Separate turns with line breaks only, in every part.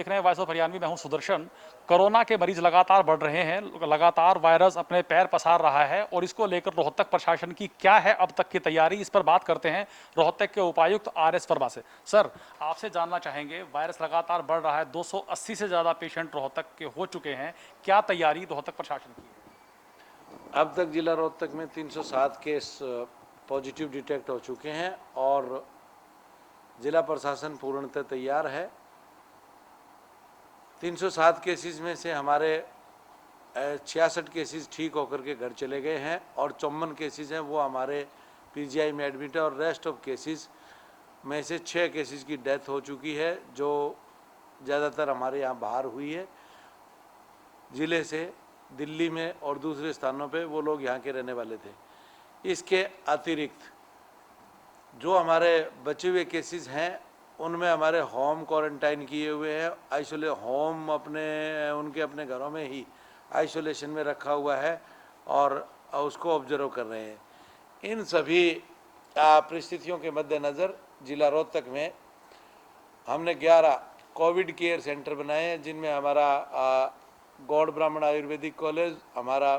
देख रहे हैं वॉइस ऑफ हरियाणवी, मैं हूं सुदर्शन। कोरोना के मरीज लगातार बढ़ रहे हैं, लगातार वायरस अपने पैर पसार रहा है और इसको लेकर रोहतक प्रशासन की क्या है अब तक की तैयारी, इस पर बात करते हैं रोहतक के उपायुक्त आर.एस. वर्मा से। सर, आपसे जानना चाहेंगे, वायरस लगातार बढ़ रहा है, 280 से ज़्यादा पेशेंट रोहतक के हो चुके हैं, क्या तैयारी रोहतक प्रशासन की है?
अब तक जिला रोहतक में 307 केस पॉजिटिव डिटेक्ट हो चुके हैं और जिला प्रशासन पूर्णतः तैयार है। 307 केसेस में से हमारे 66 केसेस ठीक होकर के घर चले गए हैं और 54 केसेस हैं वो हमारे पीजीआई में एडमिट है और रेस्ट ऑफ केसेस में से 6 केसेस की डेथ हो चुकी है, जो ज़्यादातर हमारे यहाँ बाहर हुई है ज़िले से, दिल्ली में और दूसरे स्थानों पे वो लोग यहाँ के रहने वाले थे। इसके अतिरिक्त जो हमारे बचे हुए केसेस हैं उनमें हमारे होम क्वारंटाइन किए हुए हैं, होम उनके अपने घरों में ही आइसोलेशन में रखा हुआ है और उसको ऑब्जर्व कर रहे हैं। इन सभी परिस्थितियों के मद्देनज़र जिला रोहतक में हमने 11 कोविड केयर सेंटर बनाए हैं, जिनमें हमारा गौड़ ब्राह्मण आयुर्वेदिक कॉलेज, हमारा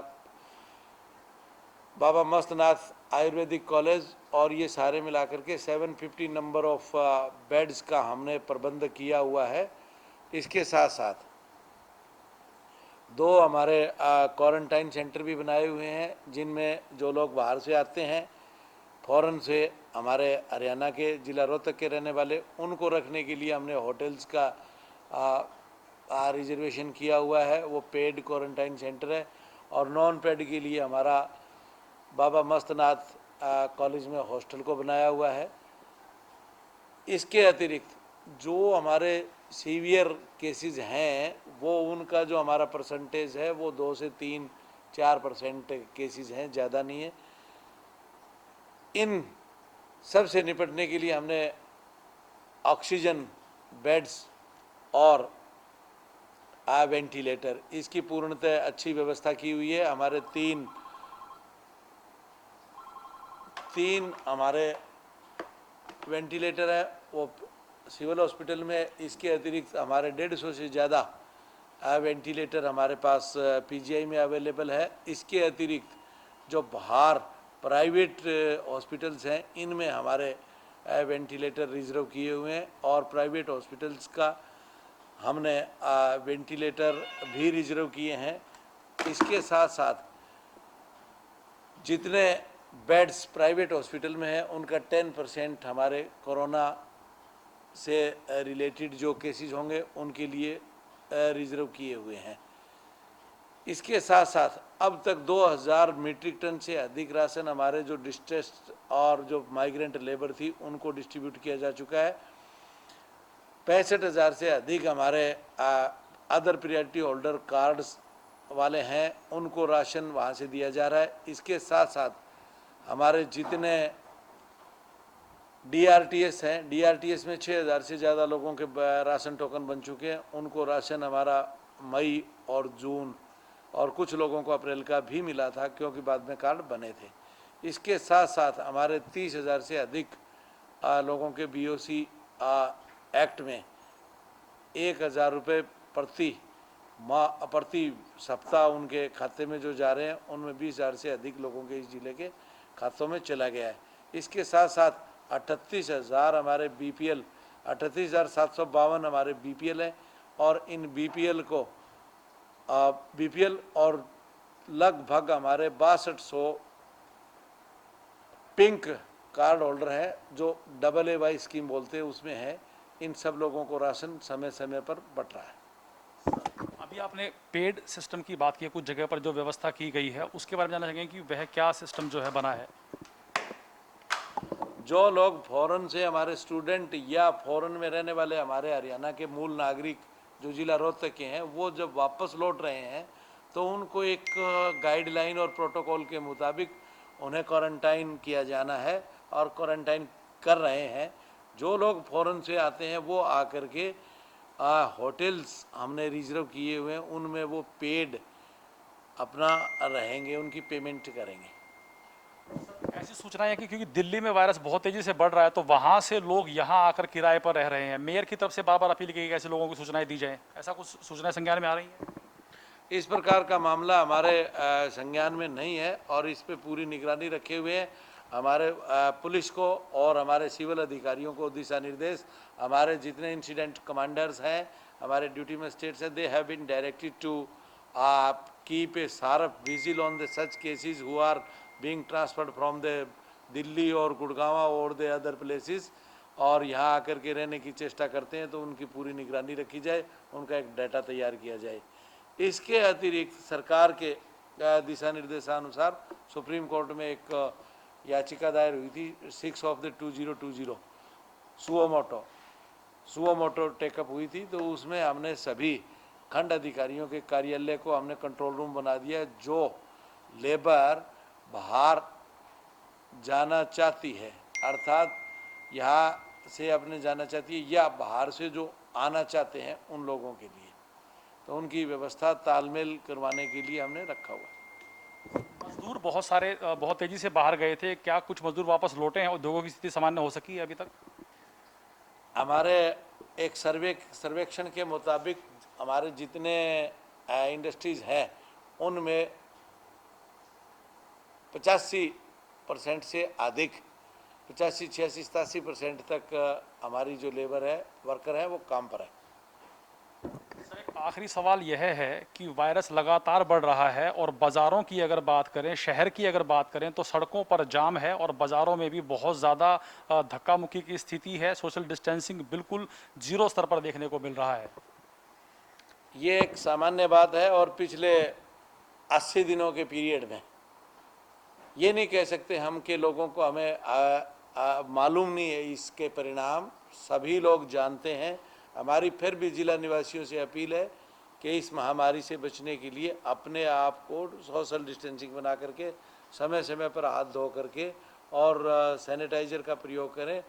बाबा मस्तनाथ आयुर्वेदिक कॉलेज और ये सारे मिलाकर के 750 नंबर ऑफ बेड्स का हमने प्रबंध किया हुआ है। इसके साथ साथ 2 हमारे क्वारंटाइन सेंटर भी बनाए हुए हैं, जिनमें जो लोग बाहर से आते हैं, फ़ौरन से हमारे हरियाणा के जिला रोहतक के रहने वाले, उनको रखने के लिए हमने होटल्स का रिजर्वेशन किया हुआ है, वो पेड क्वारंटाइन सेंटर है। और नॉन पेड के लिए हमारा बाबा मस्तनाथ कॉलेज में हॉस्टल को बनाया हुआ है। इसके अतिरिक्त जो हमारे सीवियर केसेस हैं वो उनका जो हमारा परसेंटेज है वो 2 से 3-4% केसेस हैं, ज़्यादा नहीं है। इन सब से निपटने के लिए हमने ऑक्सीजन बेड्स और वेंटिलेटर, इसकी पूर्णतः अच्छी व्यवस्था की हुई है। हमारे तीन हमारे वेंटिलेटर है वो सिविल हॉस्पिटल में। इसके अतिरिक्त हमारे 150 से ज़्यादा वेंटिलेटर हमारे पास पीजीआई में अवेलेबल है। इसके अतिरिक्त जो बाहर प्राइवेट हॉस्पिटल्स हैं इनमें हमारे वेंटिलेटर रिजर्व किए हुए हैं और प्राइवेट हॉस्पिटल्स का हमने वेंटिलेटर भी रिजर्व किए हैं। इसके साथ साथ जितने बेड्स प्राइवेट हॉस्पिटल में हैं उनका 10% हमारे कोरोना से रिलेटेड जो केसेस होंगे उनके लिए रिजर्व किए हुए हैं। इसके साथ साथ अब तक 2000 मीट्रिक टन से अधिक राशन हमारे जो डिस्ट्रेस्ड और जो माइग्रेंट लेबर थी उनको डिस्ट्रीब्यूट किया जा चुका है। 65,000 से अधिक हमारे अदर प्रायोरिटी होल्डर कार्ड्स वाले हैं, उनको राशन वहाँ से दिया जा रहा है। इसके साथ साथ हमारे जितने डीआरटीएस हैं, डीआरटीएस में 6,000 से ज़्यादा लोगों के राशन टोकन बन चुके हैं, उनको राशन हमारा मई और जून और कुछ लोगों को अप्रैल का भी मिला था क्योंकि बाद में कार्ड बने थे। इसके साथ साथ हमारे 30,000 से अधिक लोगों के बीओसी एक्ट में 1,000 रुपये प्रति सप्ताह उनके खाते में जो जा रहे हैं उनमें 20,000 से अधिक लोगों के इस जिले के खातों में चला गया है। इसके साथ साथ 38,000 हमारे बीपीएल, 38,752 हमारे बीपीएल हैं और इन बीपीएल और लगभग हमारे 6200 पिंक कार्ड होल्डर हैं जो AAY स्कीम बोलते हैं उसमें है। इन सब लोगों को राशन समय समय पर बट रहा है।
अभी आपने पेड सिस्टम की बात की, कुछ जगह पर जो व्यवस्था की गई है उसके बारे में जानना चाहेंगे कि वह क्या सिस्टम जो है बना है?
जो लोग फॉरेन से हमारे स्टूडेंट या फॉरेन में रहने वाले हमारे हरियाणा के मूल नागरिक जो जिला रोहतक के हैं वो जब वापस लौट रहे हैं तो उनको एक गाइडलाइन और प्रोटोकॉल के मुताबिक उन्हें क्वारंटाइन किया जाना है और क्वारंटाइन कर रहे हैं। जो लोग फॉरेन से आते हैं वो आकर के होटल्स हमने रिजर्व किए हुए हैं, उनमें वो पेड अपना रहेंगे, उनकी पेमेंट करेंगे।
ऐसी सूचनाएं हैं कि क्योंकि दिल्ली में वायरस बहुत तेजी से बढ़ रहा है तो वहां से लोग यहां आकर किराए पर रह रहे हैं। मेयर की तरफ से बार बार अपील की गई कि ऐसे लोगों को सूचनाएं दी जाए, ऐसा कुछ सूचनाएं संज्ञान में आ रही हैं?
इस प्रकार का मामला हमारे संज्ञान में नहीं है और इस पे पूरी निगरानी रखे हुए हैं। हमारे पुलिस को और हमारे सिविल अधिकारियों को दिशा निर्देश, हमारे जितने इंसिडेंट कमांडर्स हैं, हमारे ड्यूटी मजिस्ट्रेट्स हैं, they have been directed to keep a sharp vigil on the such cases who are being transferred from the Delhi और गुड़गांव और द अदर प्लेसेस, और यहाँ आकर के रहने की चेष्टा करते हैं तो उनकी पूरी निगरानी रखी जाए, उनका एक डाटा तैयार किया जाए। इसके अतिरिक्त सरकार के दिशा निर्देशानुसार सुप्रीम कोर्ट में एक याचिका दायर हुई थी 6 ऑफ द 2020 सुओमोटो टेकअप हुई थी, तो उसमें हमने सभी खंड अधिकारियों के कार्यालय को हमने कंट्रोल रूम बना दिया। जो लेबर बाहर जाना चाहती है, अर्थात यहाँ से अपने जाना चाहती है या बाहर से जो आना चाहते हैं उन लोगों के लिए, तो उनकी व्यवस्था तालमेल करवाने के लिए हमने रखा हुआ है।
मजदूर बहुत सारे बहुत तेजी से बाहर गए थे, क्या कुछ मजदूर वापस लौटे हैं? उद्योगों की स्थिति सामान्य हो सकी है अभी तक?
हमारे एक सर्वेक्षण के मुताबिक हमारे जितने इंडस्ट्रीज़ हैं उनमें 85% से अधिक, 85, 86, 87% तक हमारी जो लेबर है, वर्कर है, वो काम पर है।
सर, एक आखिरी सवाल यह है कि वायरस लगातार बढ़ रहा है और बाज़ारों की अगर बात करें, शहर की अगर बात करें तो सड़कों पर जाम है और बाज़ारों में भी बहुत ज़्यादा धक्का मुक्की की स्थिति है। सोशल डिस्टेंसिंग बिल्कुल जीरो स्तर पर देखने को मिल रहा है।
ये एक सामान्य बात है और पिछले 80 दिनों के पीरियड में ये नहीं कह सकते हम कि लोगों को हमें मालूम नहीं है इसके परिणाम, सभी लोग जानते हैं। हमारी फिर भी जिला निवासियों से अपील है कि इस महामारी से बचने के लिए अपने आप को सोशल डिस्टेंसिंग बना करके समय समय पर हाथ धो करके और सैनिटाइज़र का प्रयोग करें,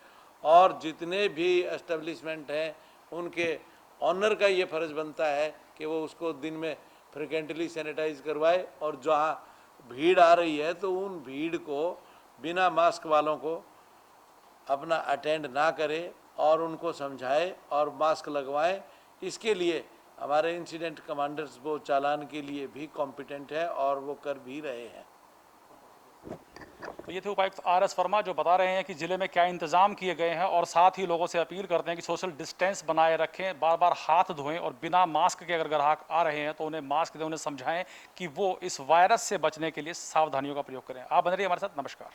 और जितने भी एस्टेब्लिशमेंट हैं उनके ऑनर का ये फ़र्ज़ बनता है कि वो उसको दिन में फ्रिक्वेंटली सैनिटाइज करवाए, और जहाँ भीड़ आ रही है तो उन भीड़ को बिना मास्क वालों को अपना अटेंड ना करें और उनको समझाएं और मास्क लगवाएं। इसके लिए हमारे इंसिडेंट कमांडर्स वो चालान के लिए भी कॉम्पिटेंट है और वो कर भी रहे हैं।
तो ये थे उपायुक्त RS वर्मा जो बता रहे हैं कि जिले में क्या इंतजाम किए गए हैं और साथ ही लोगों से अपील करते हैं कि सोशल डिस्टेंस बनाए रखें, बार बार हाथ धोएं और बिना मास्क के अगर ग्राहक आ रहे हैं तो उन्हें मास्क दें, उन्हें समझाएं कि वो इस वायरस से बचने के लिए सावधानियों का प्रयोग करें। आप बने रहिए हमारे साथ। नमस्कार।